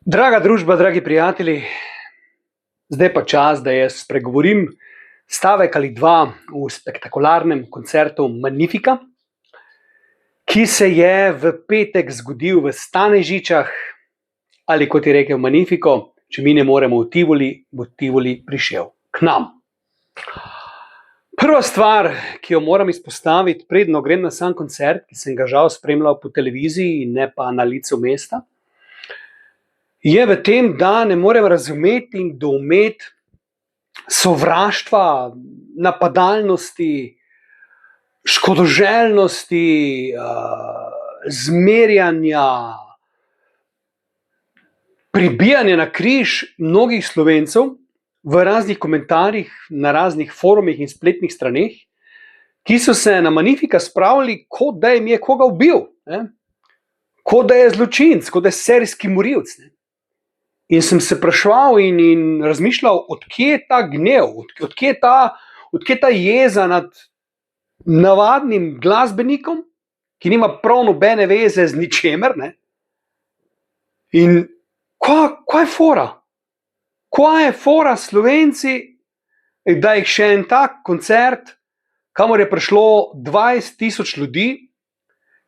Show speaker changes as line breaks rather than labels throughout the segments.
Draga družba, dragi prijatelji, zdaj pa čas, da jaz spregovorim stavek ali dva v spektakularnem koncertu Magnifica, ki se je v petek zgodil v Stanežičah, ali kot je rekel Magnifico, če mi ne moremo v Tivoli, bo Tivoli prišel k nam. Prva stvar, ki jo moram izpostaviti, predno grem na sam koncert, ki sem ga žal spremljal po televiziji in ne pa na licu mesta, je v tem, da ne morem razumeti in doumeti sovraštva, napadalnosti, škodoželjnosti, zmerjanja, pribijanja na križ mnogih Slovencev v raznih komentarjih, na raznih forumih in spletnih straneh, ki so se na Magnifica spravili, kot da jim je koga ubil, kot da je zločinec, kot da je serijski morilec. In sem se spraševal in razmišljal, odkje je ta gnev, odkje je ta jeza nad navadnim glasbenikom, ki nima prav nobene veze z ničemer. In kaj je fora? Kaj je fora Slovenci, da jih še en tak koncert, kamor je prišlo 20.000 ljudi,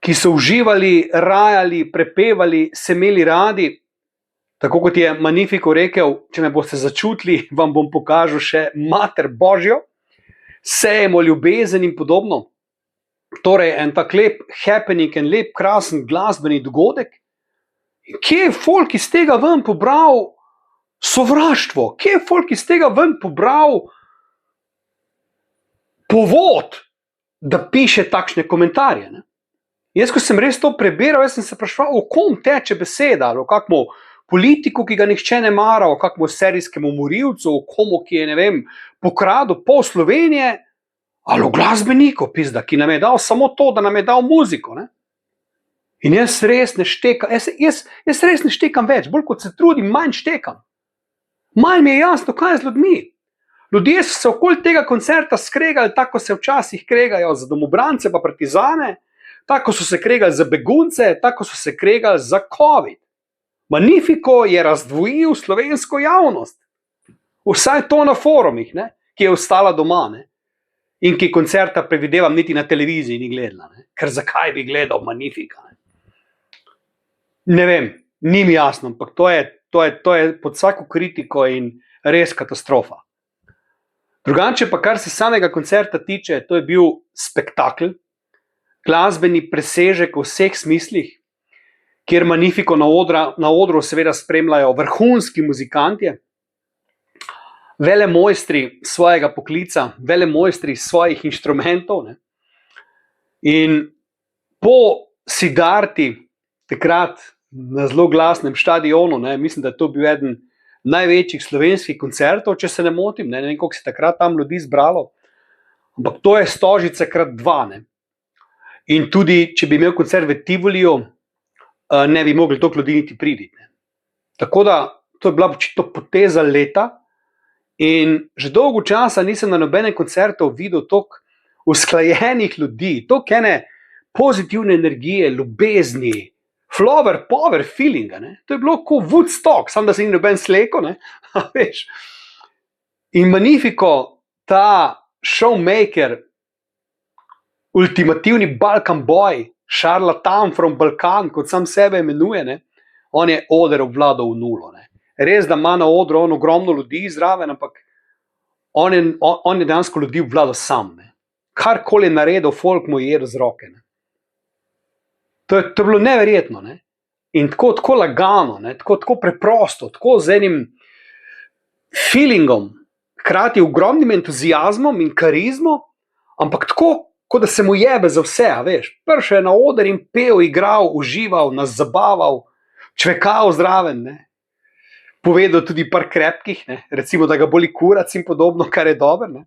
ki so uživali, rajali, prepevali, se imeli radi. Tako kot je Magnifico rekel, če me boste začutili, vam bom pokažel še Mater Božjo, sejemo ljubezen in podobno. Torej, en tak lep happening, en lep, krasen glasbeni dogodek. Kje je folk iz tega ven pobral sovraštvo? Kje je folk iz tega ven pobral povod, da piše takšne komentarje? Jaz, ko sem res to prebiral, jaz sem se spraševal, o kom teče beseda, ali o kakmu politiku, ki ga nihče ne mara, o kakmu serijskemu morilcu, o komu, ki je, ne vem, pokradel pol Slovenije, ali o glasbeniku, pizda, ki nam je dal samo to, da nam je dal muziko. In jaz res ne štekam, jaz res ne štekam več, bolj kot se trudim, manj štekam. Manj mi je jasno, kaj je z ljudmi. Ljudje so se okoli tega koncerta skregali, tako se včasih kregajo za domobrance pa partizane, tako so se kregali za begunce, tako so se kregali za COVID. Magnifico je razdvojil slovensko javnost. Vsaj to na forumih, ki je ostala doma. In ki koncerta, predvidevam, niti na televiziji ni gledala. Ker zakaj bi gledal Magnifica? Ne vem, ni mi jasno, ampak to je pod vsako kritiko in res katastrofa. Drugače pa, kar se samega koncerta tiče, to je bil spektakel, glasbeni presežek v vseh smislih, kjer Magnifico na odru seveda spremljajo vrhunski muzikantje, velemojstri svojega poklica, velemojstri svojih inštrumentov. In po Siddharti, takrat na zelo glasnem štadionu, mislim, da je to bil eden največjih slovenskih koncertov, če se ne motim, ne vem, koliko se takrat tam ljudi zbralo, ampak to je Stožice krat 2. In tudi, če bi imel koncert v Tivoliju, ne bi mogli toliko ljudi niti priti. Tako da, to je bila očitno poteza leta in že dolgo časa nisem na nobenem koncertu videl toliko usklajenih ljudi, toliko ene pozitivne energije, ljubezni, flower, power feelinga. To je bilo kot Woodstock, samo da se ni noben slekel. Veš. In Magnifico, ta showmaker, ultimativni Balkan boy, šarlatan from Balkan, kot sam sebe imenuje, on je oder obvladal v nulo. Res, da ima na odru on ogromno ljudi zraven, ampak on je dejansko ljudi obvladal sam. Karkoli je naredil, folk mu je jedel z roke. To je bilo neverjetno. In tako lagano, tako preprosto, tako z enim feelingom, hkrati ogromnim entuzijazmom in karizmo, ampak tako, kot da se mu jebe za vse, veš. Prišel je na oder in pel, igral, užival, nas zabaval, čvekal zraven, povedal tudi par krepkih, recimo, da ga boli kurac in podobno, kar je dobro.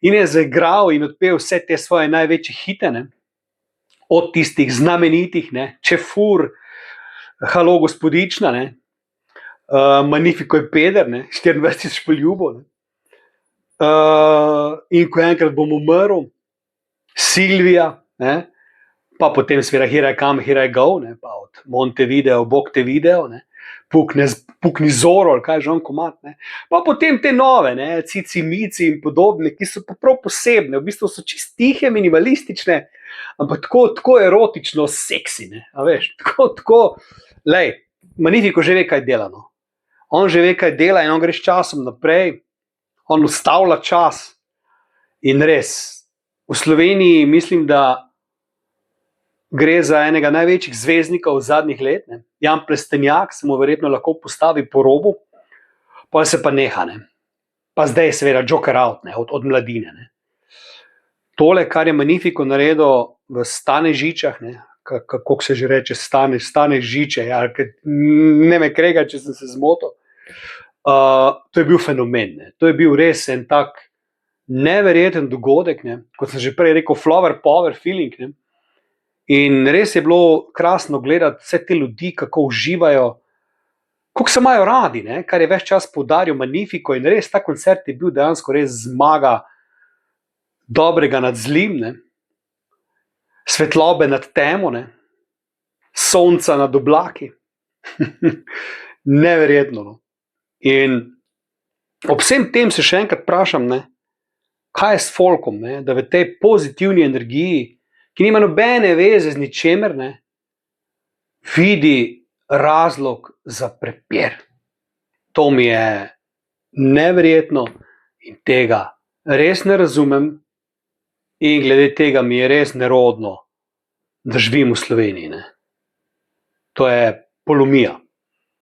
In je zaigral in odpel vse te svoje največje hite, od tistih znamenitih, Čefur, Halo gospodična, Magnifico je peder, 24 poljubov. In ko enkrat bom umrl, Silvija, pa potem seveda Here I Come, Here I Go, pa od Montevideo, Bog te video, Pukni Zoro, ali kaj že on komat. Ne. Pa potem te nove, ne, Cici Mici in podobne, ki so pa prav posebne, v bistvu so čist tihe, minimalistične, ampak tako erotično seksi, ne, a veš, tako, lej, Magnifico že ve, kaj dela, no. On že ve, kaj dela in on gre s časom naprej, on ustavlja čas in res, v Sloveniji mislim, da gre za enega največjih zvezdnikov zadnjih let. Ne. Jan Plestenjak se mu verjetno lahko postavi po robu, pa se pa neha. Ne. Pa zdaj je seveda Joker out, ne, od mladine. Ne. Tole, kar je Magnifico naredil v Stane žičah, ne, kako se že reče, Stane žiče, ja, ne me krega, če sem se zmotil. To je bil fenomen. Ne. To je bil res en tak neverjeten dogodek, ne. Kot sem že prej rekel, flower power feeling. Ne. In res je bilo krasno gledati vse te ljudi, kako uživajo, kako se imajo radi, ne? Kar je ves čas poudaril Magnifico, in res ta koncert je bil dejansko res zmaga dobrega nad zlim, ne? Svetlobe nad temo, ne? Sonca nad oblaki. Neverjetno. No? In ob vsem tem se še enkrat vprašam, ne? Kaj je s folkom, ne? Da v tej pozitivni energiji, ki nima nobene veze z ničemer, ne, vidi razlog za prepir. To mi je neverjetno in tega res ne razumem in glede tega mi je res nerodno, da živim v Sloveniji. Ne. To je polomija.